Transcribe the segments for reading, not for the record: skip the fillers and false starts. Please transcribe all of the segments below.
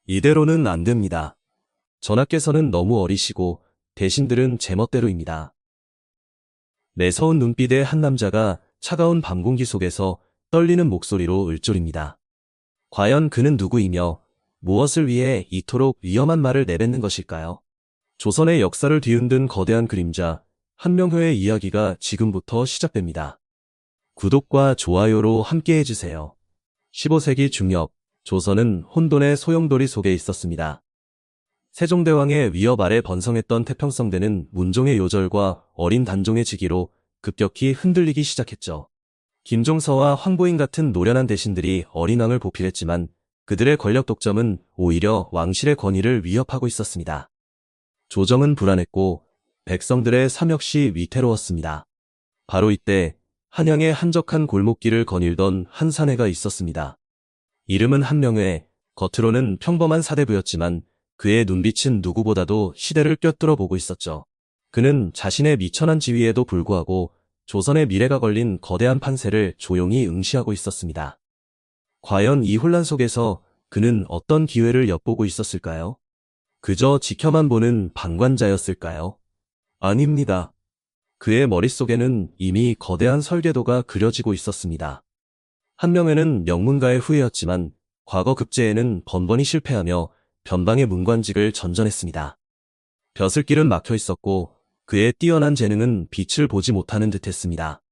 이대로는 안 됩니다. 전하께서는 너무 어리시고 대신들은 제멋대로입니다. 매서운 눈빛의 한 남자가 차가운 밤 공기 속에서 떨리는 목소리로 을졸입니다. 과연 그는 누구이며 무엇을 위해 이토록 위험한 말을 내뱉는 것일까요? 조선의 역사를 뒤흔든 거대한 그림자, 한명회의 이야기가 지금부터 시작됩니다. 구독과 좋아요로 함께 해주세요. 15세기 중엽, 조선은 혼돈의 소용돌이 속에 있었습니다. 세종대왕의 위협 아래 번성했던 태평성대는 문종의 요절과 어린 단종의 즉위로 급격히 흔들리기 시작했죠. 김종서와 황보인 같은 노련한 대신들이 어린 왕을 보필했지만 그들의 권력 독점은 오히려 왕실의 권위를 위협하고 있었습니다. 조정은 불안했고 백성들의 삶 역시 위태로웠습니다. 바로 이때 한양의 한적한 골목길을 거닐던 한 사내가 있었습니다. 이름은 한명회, 겉으로는 평범한 사대부였지만 그의 눈빛은 누구보다도 시대를 꿰뚫어 보고 있었죠. 그는 자신의 미천한 지위에도 불구하고 조선의 미래가 걸린 거대한 판세를 조용히 응시하고 있었습니다. 과연 이 혼란 속에서 그는 어떤 기회를 엿보고 있었을까요? 그저 지켜만 보는 방관자였을까요? 아닙니다. 그의 머릿속에는 이미 거대한 설계도가 그려지고 있었습니다. 한명회는 명문가의 후예였지만 과거 급제에는 번번이 실패하며 변방의 문관직을 전전했습니다. 벼슬길은 막혀 있었고 그의 뛰어난 재능은 빛을 보지 못하는 듯했습니다.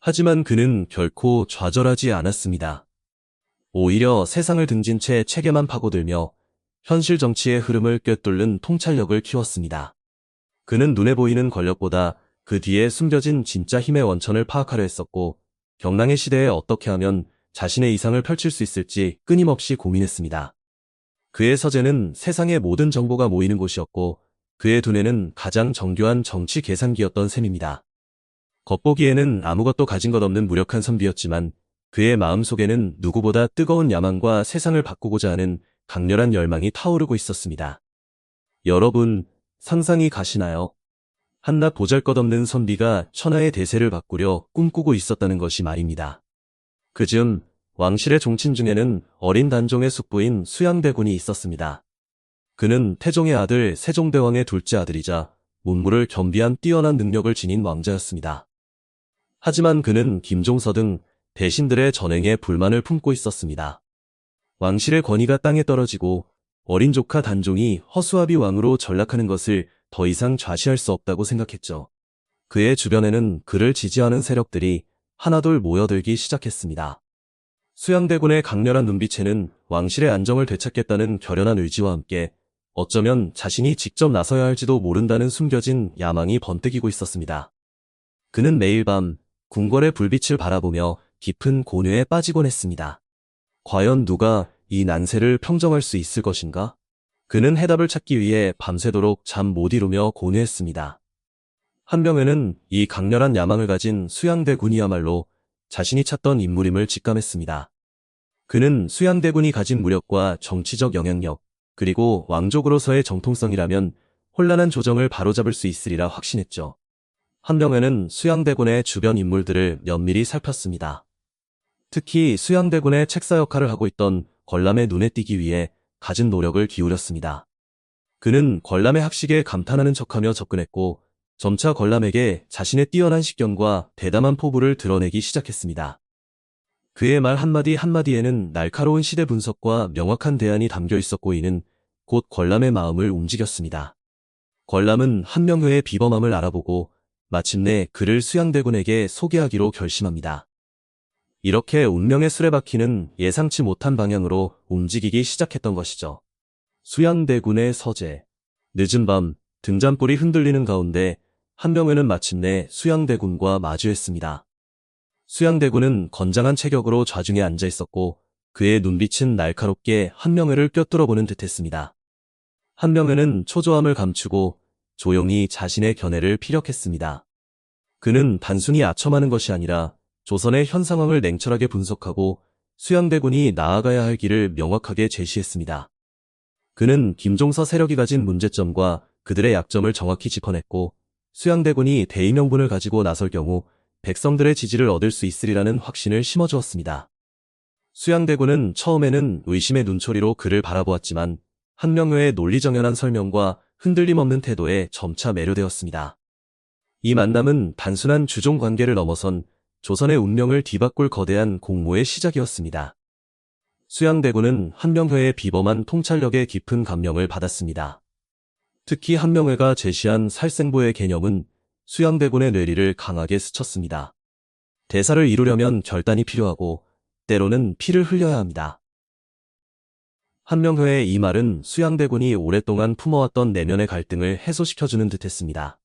하지만 그는 결코 좌절하지 않았습니다. 오히려 세상을 등진 채 체계만 파고들며 현실 정치의 흐름을 꿰뚫는 통찰력을 키웠습니다. 그는 눈에 보이는 권력보다 그 뒤에 숨겨진 진짜 힘의 원천을 파악하려 했었고 경랑의 시대에 어떻게 하면 자신의 이상을 펼칠 수 있을지 끊임없이 고민했습니다. 그의 서재는 세상의 모든 정보가 모이는 곳이었고 그의 두뇌는 가장 정교한 정치 계산기였던 셈입니다. 겉보기에는 아무것도 가진 것 없는 무력한 선비였지만 그의 마음속에는 누구보다 뜨거운 야망과 세상을 바꾸고자 하는 강렬한 열망이 타오르고 있었습니다. 여러분, 상상이 가시나요? 한낱 보잘것없는 선비가 천하의 대세를 바꾸려 꿈꾸고 있었다는 것이 말입니다. 그즈음 왕실의 종친 중에는 어린 단종의 숙부인 수양대군이 있었습니다. 그는 태종의 아들 세종대왕의 둘째 아들이자 문무를 겸비한 뛰어난 능력을 지닌 왕자였습니다. 하지만 그는 김종서 등 대신들의 전횡에 불만을 품고 있었습니다. 왕실의 권위가 땅에 떨어지고 어린 조카 단종이 허수아비 왕으로 전락하는 것을 더 이상 좌시할 수 없다고 생각했죠. 그의 주변에는 그를 지지하는 세력들이 하나둘 모여들기 시작했습니다. 수양대군의 강렬한 눈빛에는 왕실의 안정을 되찾겠다는 결연한 의지와 함께 어쩌면 자신이 직접 나서야 할지도 모른다는 숨겨진 야망이 번뜩이고 있었습니다. 그는 매일 밤 궁궐의 불빛을 바라보며 깊은 고뇌에 빠지곤 했습니다. 과연 누가 이 난세를 평정할 수 있을 것인가? 그는 해답을 찾기 위해 밤새도록 잠 못 이루며 고뇌했습니다. 한명회는 이 강렬한 야망을 가진 수양대군이야말로 자신이 찾던 인물임을 직감했습니다. 그는 수양대군이 가진 무력과 정치적 영향력, 그리고 왕족으로서의 정통성이라면 혼란한 조정을 바로잡을 수 있으리라 확신했죠. 한명회는 수양대군의 주변 인물들을 면밀히 살폈습니다. 특히 수양대군의 책사 역할을 하고 있던 권람의 눈에 띄기 위해 갖은 노력을 기울였습니다. 그는 권람의 학식에 감탄하는 척하며 접근했고 점차 권람에게 자신의 뛰어난 식견과 대담한 포부를 드러내기 시작했습니다. 그의 말 한마디 한마디에는 날카로운 시대 분석과 명확한 대안이 담겨 있었고 이는 곧 권람의 마음을 움직였습니다. 권람은 한명회의 비범함을 알아보고 마침내 그를 수양대군에게 소개하기로 결심합니다. 이렇게 운명의 수레바퀴는 예상치 못한 방향으로 움직이기 시작했던 것이죠. 수양대군의 서재. 늦은 밤 등잔불이 흔들리는 가운데 한명회는 마침내 수양대군과 마주했습니다. 수양대군은 건장한 체격으로 좌중에 앉아 있었고 그의 눈빛은 날카롭게 한명회를 꿰뚫어보는 듯했습니다. 한명회는 초조함을 감추고 조용히 자신의 견해를 피력했습니다. 그는 단순히 아첨하는 것이 아니라 조선의 현 상황을 냉철하게 분석하고 수양대군이 나아가야 할 길을 명확하게 제시했습니다. 그는 김종서 세력이 가진 문제점과 그들의 약점을 정확히 짚어냈고 수양대군이 대의명분을 가지고 나설 경우 백성들의 지지를 얻을 수 있으리라는 확신을 심어주었습니다. 수양대군은 처음에는 의심의 눈초리로 그를 바라보았지만 한명회의 논리정연한 설명과 흔들림 없는 태도에 점차 매료되었습니다. 이 만남은 단순한 주종 관계를 넘어선 조선의 운명을 뒤바꿀 거대한 공모의 시작이었습니다. 수양대군은 한명회의 비범한 통찰력에 깊은 감명을 받았습니다. 특히 한명회가 제시한 살생부의 개념은 수양대군의 뇌리를 강하게 스쳤습니다. 대사를 이루려면 결단이 필요하고 때로는 피를 흘려야 합니다. 한명회의 이 말은 수양대군이 오랫동안 품어왔던 내면의 갈등을 해소시켜주는 듯했습니다.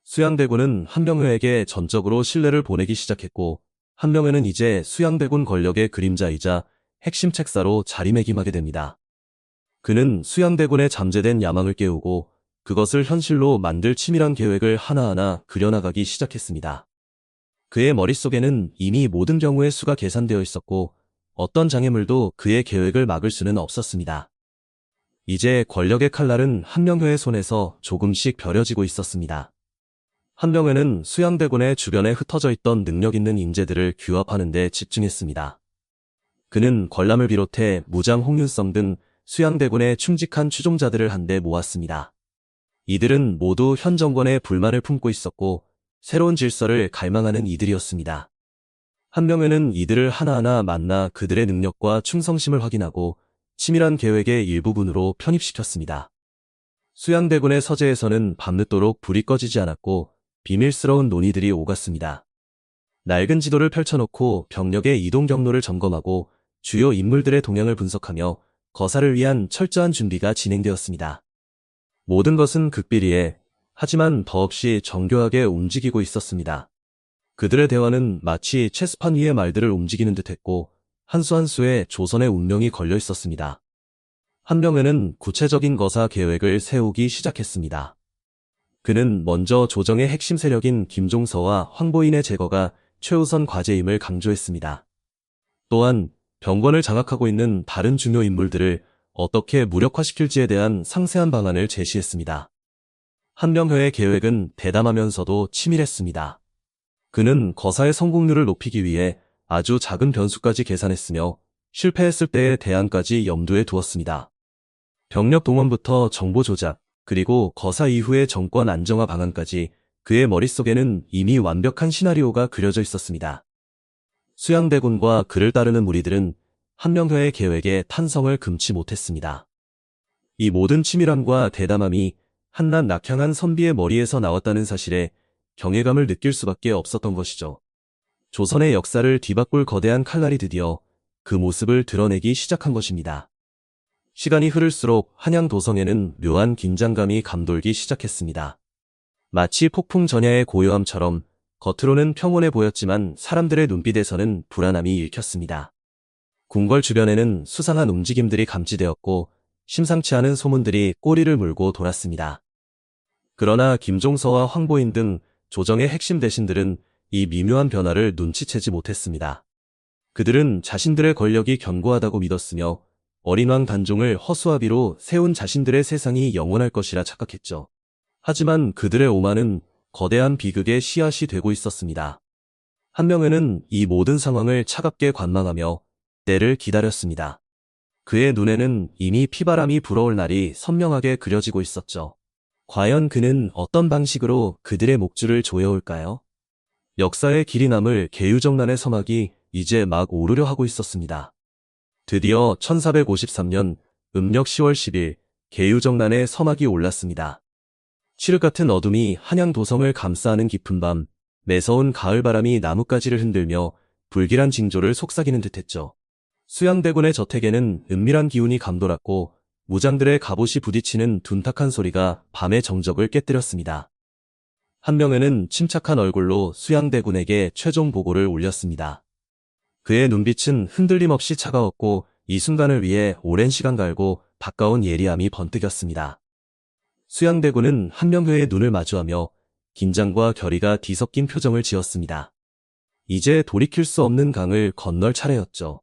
수양대군은 한명회에게 전적으로 신뢰를 보내기 시작했고 한명회는 이제 수양대군 권력의 그림자이자 핵심 책사로 자리매김하게 됩니다. 그는 수양대군의 잠재된 야망을 깨우고 그것을 현실로 만들 치밀한 계획을 하나하나 그려나가기 시작했습니다. 그의 머릿속에는 이미 모든 경우의 수가 계산되어 있었고 어떤 장애물도 그의 계획을 막을 수는 없었습니다. 이제 권력의 칼날은 한명회의 손에서 조금씩 벼려지고 있었습니다. 한명회는 수양대군의 주변에 흩어져 있던 능력 있는 인재들을 규합하는 데 집중했습니다. 그는 권람을 비롯해 무장 홍윤성 등 수양대군의 충직한 추종자들을 한데 모았습니다. 이들은 모두 현 정권에 불만을 품고 있었고 새로운 질서를 갈망하는 이들이었습니다. 한명회는 이들을 하나하나 만나 그들의 능력과 충성심을 확인하고 치밀한 계획의 일부분으로 편입시켰습니다. 수양대군의 서재에서는 밤늦도록 불이 꺼지지 않았고 비밀스러운 논의들이 오갔습니다. 낡은 지도를 펼쳐놓고 병력의 이동 경로를 점검하고 주요 인물들의 동향을 분석하며 거사를 위한 철저한 준비가 진행되었습니다. 모든 것은 극비리에 하지만 더없이 정교하게 움직이고 있었습니다. 그들의 대화는 마치 체스판 위의 말들을 움직이는 듯했고 한 수 한 수에 조선의 운명이 걸려 있었습니다. 한명회는 구체적인 거사 계획을 세우기 시작했습니다. 그는 먼저 조정의 핵심 세력인 김종서와 황보인의 제거가 최우선 과제임을 강조했습니다. 또한 병권을 장악하고 있는 다른 중요 인물들을 어떻게 무력화시킬지에 대한 상세한 방안을 제시했습니다. 한명회의 계획은 대담하면서도 치밀했습니다. 그는 거사의 성공률을 높이기 위해 아주 작은 변수까지 계산했으며 실패했을 때의 대안까지 염두에 두었습니다. 병력 동원부터 정보 조작, 그리고 거사 이후의 정권 안정화 방안까지 그의 머릿속에는 이미 완벽한 시나리오가 그려져 있었습니다. 수양대군과 그를 따르는 무리들은 한명회의 계획에 탄성을 금치 못했습니다. 이 모든 치밀함과 대담함이 한낱 낙향한 선비의 머리에서 나왔다는 사실에 경외감을 느낄 수밖에 없었던 것이죠. 조선의 역사를 뒤바꿀 거대한 칼날이 드디어 그 모습을 드러내기 시작한 것입니다. 시간이 흐를수록 한양 도성에는 묘한 긴장감이 감돌기 시작했습니다. 마치 폭풍 전야의 고요함처럼 겉으로는 평온해 보였지만 사람들의 눈빛에서는 불안함이 읽혔습니다. 궁궐 주변에는 수상한 움직임들이 감지되었고 심상치 않은 소문들이 꼬리를 물고 돌았습니다. 그러나 김종서와 황보인 등 조정의 핵심 대신들은 이 미묘한 변화를 눈치채지 못했습니다. 그들은 자신들의 권력이 견고하다고 믿었으며 어린 왕 단종을 허수아비로 세운 자신들의 세상이 영원할 것이라 착각했죠. 하지만 그들의 오만은 거대한 비극의 씨앗이 되고 있었습니다. 한명회는 이 모든 상황을 차갑게 관망하며 때를 기다렸습니다. 그의 눈에는 이미 피바람이 불어올 날이 선명하게 그려지고 있었죠. 과연 그는 어떤 방식으로 그들의 목줄을 조여올까요? 역사의 길이 남을 계유정난의 서막이 이제 막 오르려 하고 있었습니다. 드디어 1453년 음력 10월 10일 계유정난의 서막이 올랐습니다. 칠흑 같은 어둠이 한양 도성을 감싸는 깊은 밤, 매서운 가을바람이 나뭇가지를 흔들며 불길한 징조를 속삭이는 듯했죠. 수양대군의 저택에는 은밀한 기운이 감돌았고 무장들의 갑옷이 부딪히는 둔탁한 소리가 밤의 정적을 깨뜨렸습니다. 한명회는 침착한 얼굴로 수양대군에게 최종 보고를 올렸습니다. 그의 눈빛은 흔들림 없이 차가웠고 이 순간을 위해 오랜 시간 갈고 가까운 예리함이 번뜩였습니다. 수양대군은 한명회의 눈을 마주하며 긴장과 결의가 뒤섞인 표정을 지었습니다. 이제 돌이킬 수 없는 강을 건널 차례였죠.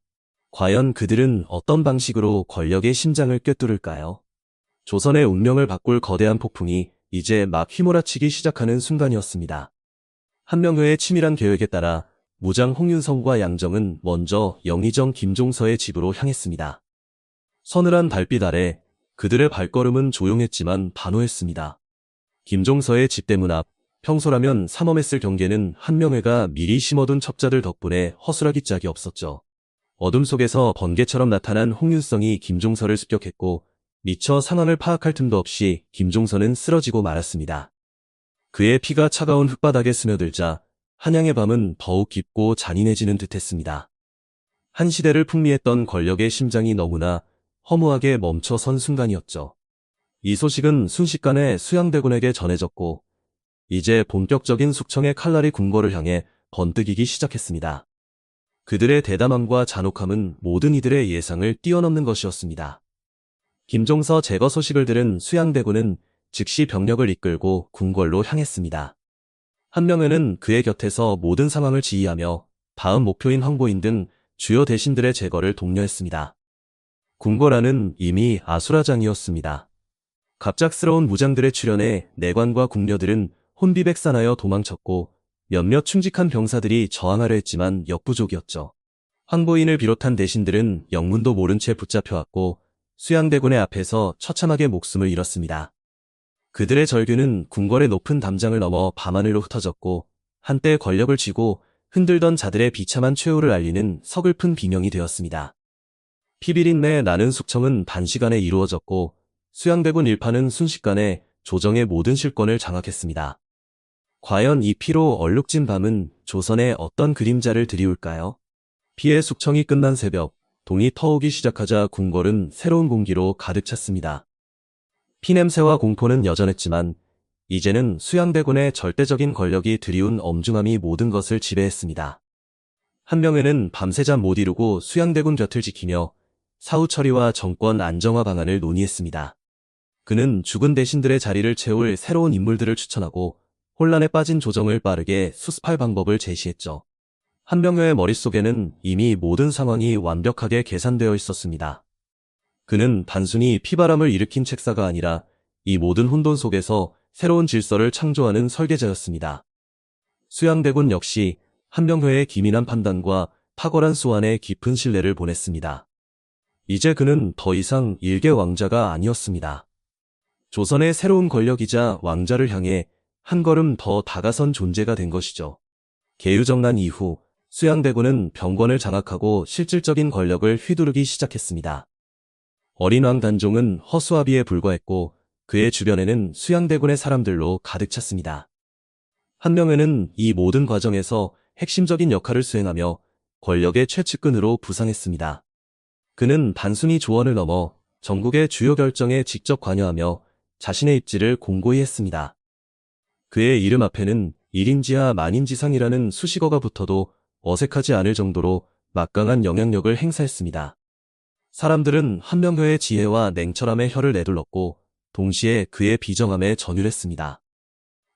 과연 그들은 어떤 방식으로 권력의 심장을 꿰뚫을까요? 조선의 운명을 바꿀 거대한 폭풍이 이제 막 휘몰아치기 시작하는 순간이었습니다. 한명회의 치밀한 계획에 따라 무장 홍윤성과 양정은 먼저 영의정 김종서의 집으로 향했습니다. 서늘한 달빛 아래 그들의 발걸음은 조용했지만 단호했습니다. 김종서의 집대문 앞, 평소라면 삼엄했을 경계는 한명회가 미리 심어둔 첩자들 덕분에 허술하기 짝이 없었죠. 어둠 속에서 번개처럼 나타난 홍윤성이 김종서를 습격했고 미처 상황을 파악할 틈도 없이 김종서는 쓰러지고 말았습니다. 그의 피가 차가운 흙바닥에 스며들자 한양의 밤은 더욱 깊고 잔인해지는 듯했습니다. 한 시대를 풍미했던 권력의 심장이 너무나 허무하게 멈춰선 순간이었죠. 이 소식은 순식간에 수양대군에게 전해졌고 이제 본격적인 숙청의 칼날이 궁궐을 향해 번뜩이기 시작했습니다. 그들의 대담함과 잔혹함은 모든 이들의 예상을 뛰어넘는 것이었습니다. 김종서 제거 소식을 들은 수양대군은 즉시 병력을 이끌고 궁궐로 향했습니다. 한명회는 그의 곁에서 모든 상황을 지휘하며 다음 목표인 황보인 등 주요 대신들의 제거를 독려했습니다. 궁궐 안은 이미 아수라장이었습니다. 갑작스러운 무장들의 출현에 내관과 궁녀들은 혼비백산하여 도망쳤고 몇몇 충직한 병사들이 저항하려 했지만 역부족이었죠. 황보인을 비롯한 대신들은 영문도 모른 채 붙잡혀왔고 수양대군의 앞에서 처참하게 목숨을 잃었습니다. 그들의 절규는 궁궐의 높은 담장을 넘어 밤하늘로 흩어졌고 한때 권력을 쥐고 흔들던 자들의 비참한 최후를 알리는 서글픈 비명이 되었습니다. 피비린내 나는 숙청은 단시간에 이루어졌고 수양대군 일파는 순식간에 조정의 모든 실권을 장악했습니다. 과연 이 피로 얼룩진 밤은 조선에 어떤 그림자를 드리울까요? 피의 숙청이 끝난 새벽, 동이 터오기 시작하자 궁궐은 새로운 공기로 가득 찼습니다. 피냄새와 공포는 여전했지만 이제는 수양대군의 절대적인 권력이 드리운 엄중함이 모든 것을 지배했습니다. 한명회는 밤새 잠 못 이루고 수양대군 곁을 지키며 사후 처리와 정권 안정화 방안을 논의했습니다. 그는 죽은 대신들의 자리를 채울 새로운 인물들을 추천하고 혼란에 빠진 조정을 빠르게 수습할 방법을 제시했죠. 한명회의 머릿속에는 이미 모든 상황이 완벽하게 계산되어 있었습니다. 그는 단순히 피바람을 일으킨 책사가 아니라 이 모든 혼돈 속에서 새로운 질서를 창조하는 설계자였습니다. 수양대군 역시 한명회의 기민한 판단과 탁월한 수완에 깊은 신뢰를 보냈습니다. 이제 그는 더 이상 일개 왕자가 아니었습니다. 조선의 새로운 권력이자 왕자를 향해 한 걸음 더 다가선 존재가 된 것이죠. 계유정난 이후 수양대군은 병권을 장악하고 실질적인 권력을 휘두르기 시작했습니다. 어린 왕 단종은 허수아비에 불과했고 그의 주변에는 수양대군의 사람들로 가득 찼습니다. 한명회는 이 모든 과정에서 핵심적인 역할을 수행하며 권력의 최측근으로 부상했습니다. 그는 단순히 조언을 넘어 전국의 주요 결정에 직접 관여하며 자신의 입지를 공고히 했습니다. 그의 이름 앞에는 일인지하 만인지상이라는 수식어가 붙어도 어색하지 않을 정도로 막강한 영향력을 행사했습니다. 사람들은 한명회의 지혜와 냉철함에 혀를 내둘렀고 동시에 그의 비정함에 전율했습니다.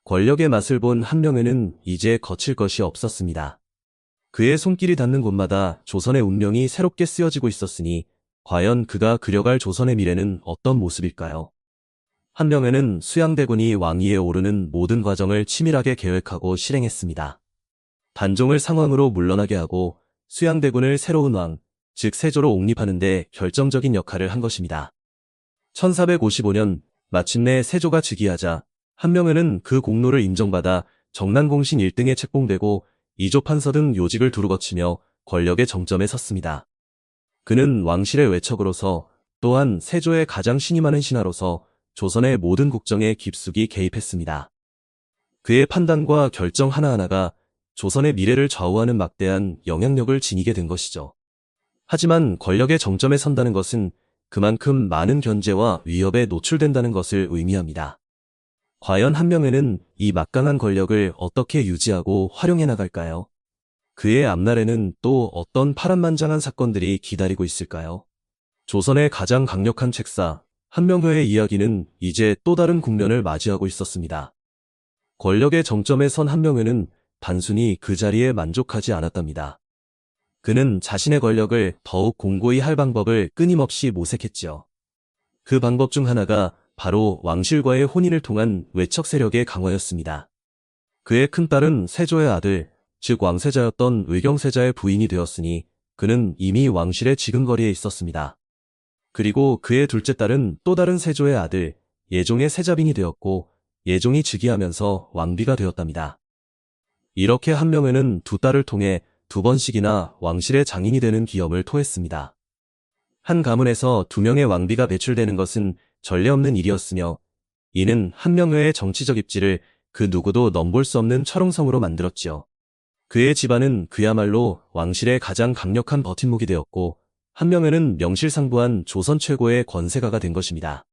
권력의 맛을 본 한명회는 이제 거칠 것이 없었습니다. 그의 손길이 닿는 곳마다 조선의 운명이 새롭게 쓰여지고 있었으니 과연 그가 그려갈 조선의 미래는 어떤 모습일까요? 한명회는 수양대군이 왕위에 오르는 모든 과정을 치밀하게 계획하고 실행했습니다. 단종을 상왕으로 물러나게 하고 수양대군을 새로운 왕, 즉 세조로 옹립하는 데 결정적인 역할을 한 것입니다. 1455년 마침내 세조가 즉위하자 한명회는 그 공로를 인정받아 정난공신 1등에 책봉되고 이조판서 등 요직을 두루 거치며 권력의 정점에 섰습니다. 그는 왕실의 외척으로서 또한 세조의 가장 신임하는 신하로서 조선의 모든 국정에 깊숙이 개입했습니다. 그의 판단과 결정 하나하나가 조선의 미래를 좌우하는 막대한 영향력을 지니게 된 것이죠. 하지만 권력의 정점에 선다는 것은 그만큼 많은 견제와 위협에 노출된다는 것을 의미합니다. 과연 한명회는 이 막강한 권력을 어떻게 유지하고 활용해 나갈까요? 그의 앞날에는 또 어떤 파란만장한 사건들이 기다리고 있을까요? 조선의 가장 강력한 책사, 한명회의 이야기는 이제 또 다른 국면을 맞이하고 있었습니다. 권력의 정점에 선 한명회는 단순히 그 자리에 만족하지 않았답니다. 그는 자신의 권력을 더욱 공고히 할 방법을 끊임없이 모색했지요. 그 방법 중 하나가 바로 왕실과의 혼인을 통한 외척 세력의 강화였습니다. 그의 큰딸은 세조의 아들, 즉 왕세자였던 의경세자의 부인이 되었으니 그는 이미 왕실의 지근거리에 있었습니다. 그리고 그의 둘째 딸은 또 다른 세조의 아들 예종의 세자빙이 되었고 예종이 즉위하면서 왕비가 되었답니다. 이렇게 한명회는 두 딸을 통해 두 번씩이나 왕실의 장인이 되는 기염을 토했습니다. 한 가문에서 두 명의 왕비가 배출되는 것은 전례 없는 일이었으며 이는 한명회의 정치적 입지를 그 누구도 넘볼 수 없는 철옹성으로 만들었지요. 그의 집안은 그야말로 왕실의 가장 강력한 버팀목이 되었고 한명회는 명실상부한 조선 최고의 권세가가 된 것입니다.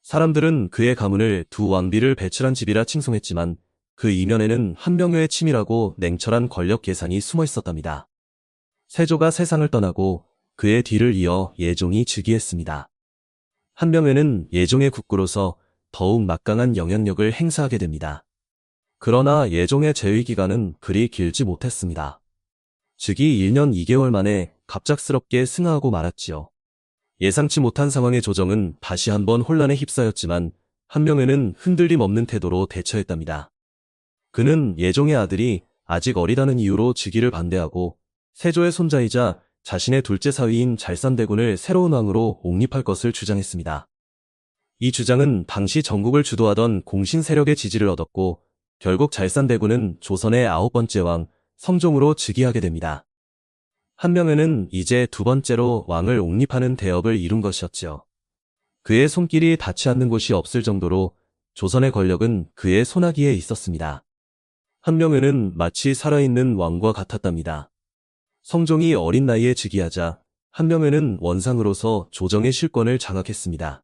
사람들은 그의 가문을 두 왕비를 배출한 집이라 칭송했지만 그 이면에는 한명회의 치밀하고 냉철한 권력 계산이 숨어 있었답니다. 세조가 세상을 떠나고 그의 뒤를 이어 예종이 즉위했습니다. 한명회는 예종의 국구로서 더욱 막강한 영향력을 행사하게 됩니다. 그러나 예종의 재위 기간은 그리 길지 못했습니다. 즉위 1년 2개월 만에 갑작스럽게 승하하고 말았지요. 예상치 못한 상황의 조정은 다시 한번 혼란에 휩싸였지만 한명회는 흔들림 없는 태도로 대처했답니다. 그는 예종의 아들이 아직 어리다는 이유로 즉위를 반대하고 세조의 손자이자 자신의 둘째 사위인 잘산대군을 새로운 왕으로 옹립할 것을 주장했습니다. 이 주장은 당시 전국을 주도하던 공신 세력의 지지를 얻었고 결국 잘산대군은 조선의 9번째 왕 성종으로 즉위하게 됩니다. 한명회는 이제 두 번째로 왕을 옹립하는 대업을 이룬 것이었지요. 그의 손길이 닿지 않는 곳이 없을 정도로 조선의 권력은 그의 손아귀에 있었습니다. 한명회는 마치 살아있는 왕과 같았답니다. 성종이 어린 나이에 즉위하자 한명회는 원상으로서 조정의 실권을 장악했습니다.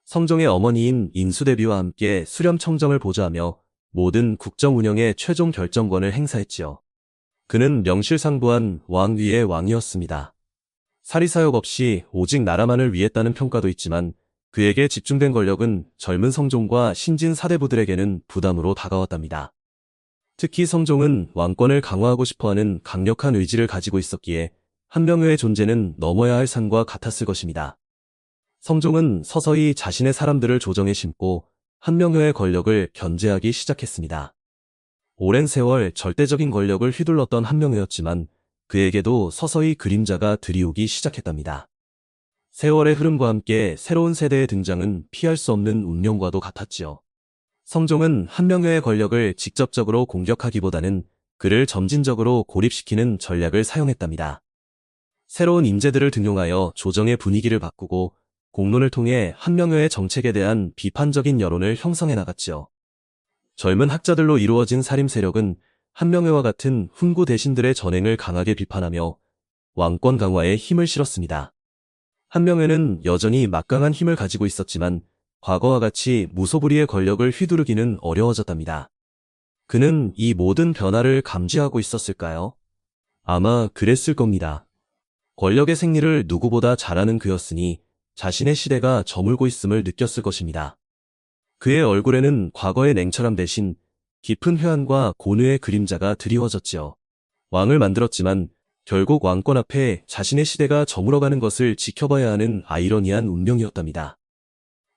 성종의 어머니인 인수대비와 함께 수렴청정을 보좌하며 모든 국정 운영의 최종 결정권을 행사했지요. 그는 명실상부한 왕 위의 왕이었습니다. 사리사욕 없이 오직 나라만을 위했다는 평가도 있지만 그에게 집중된 권력은 젊은 성종과 신진 사대부들에게는 부담으로 다가왔답니다. 특히 성종은 왕권을 강화하고 싶어하는 강력한 의지를 가지고 있었기에 한명회의 존재는 넘어야 할 산과 같았을 것입니다. 성종은 서서히 자신의 사람들을 조정에 심고 한명회의 권력을 견제하기 시작했습니다. 오랜 세월 절대적인 권력을 휘둘렀던 한명회였지만 그에게도 서서히 그림자가 들이오기 시작했답니다. 세월의 흐름과 함께 새로운 세대의 등장은 피할 수 없는 운명과도 같았지요. 성종은 한명회의 권력을 직접적으로 공격하기보다는 그를 점진적으로 고립시키는 전략을 사용했답니다. 새로운 인재들을 등용하여 조정의 분위기를 바꾸고 공론을 통해 한명회의 정책에 대한 비판적인 여론을 형성해 나갔지요. 젊은 학자들로 이루어진 사림 세력은 한명회와 같은 훈구 대신들의 전횡을 강하게 비판하며 왕권 강화에 힘을 실었습니다. 한명회는 여전히 막강한 힘을 가지고 있었지만 과거와 같이 무소불위의 권력을 휘두르기는 어려워졌답니다. 그는 이 모든 변화를 감지하고 있었을까요? 아마 그랬을 겁니다. 권력의 생리를 누구보다 잘 아는 그였으니 자신의 시대가 저물고 있음을 느꼈을 것입니다. 그의 얼굴에는 과거의 냉철함 대신 깊은 회한과 고뇌의 그림자가 드리워졌지요. 왕을 만들었지만 결국 왕권 앞에 자신의 시대가 저물어가는 것을 지켜봐야 하는 아이러니한 운명이었답니다.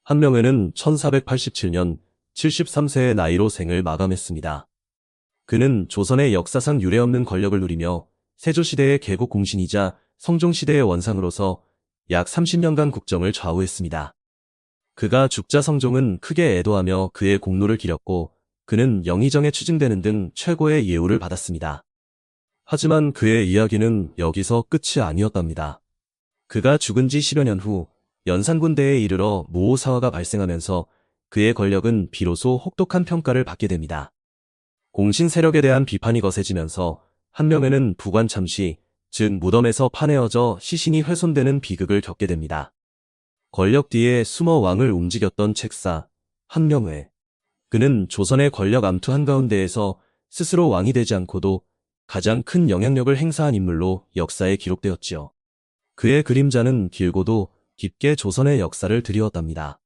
한명회는 1487년 73세의 나이로 생을 마감했습니다. 그는 조선의 역사상 유례없는 권력을 누리며 세조시대의 개국 공신이자 성종시대의 원상으로서 약 30년간 국정을 좌우했습니다. 그가 죽자 성종은 크게 애도하며 그의 공로를 기렸고 그는 영의정에 추징되는 등 최고의 예우를 받았습니다. 하지만 그의 이야기는 여기서 끝이 아니었답니다. 그가 죽은 지 10여 년 후 연산군대에 이르러 무오사화가 발생하면서 그의 권력은 비로소 혹독한 평가를 받게 됩니다. 공신 세력에 대한 비판이 거세지면서 한명회는 부관참시, 즉 무덤에서 파내어져 시신이 훼손되는 비극을 겪게 됩니다. 권력 뒤에 숨어 왕을 움직였던 책사, 한명회. 그는 조선의 권력 암투 한가운데에서 스스로 왕이 되지 않고도 가장 큰 영향력을 행사한 인물로 역사에 기록되었지요. 그의 그림자는 길고도 깊게 조선의 역사를 드리웠답니다.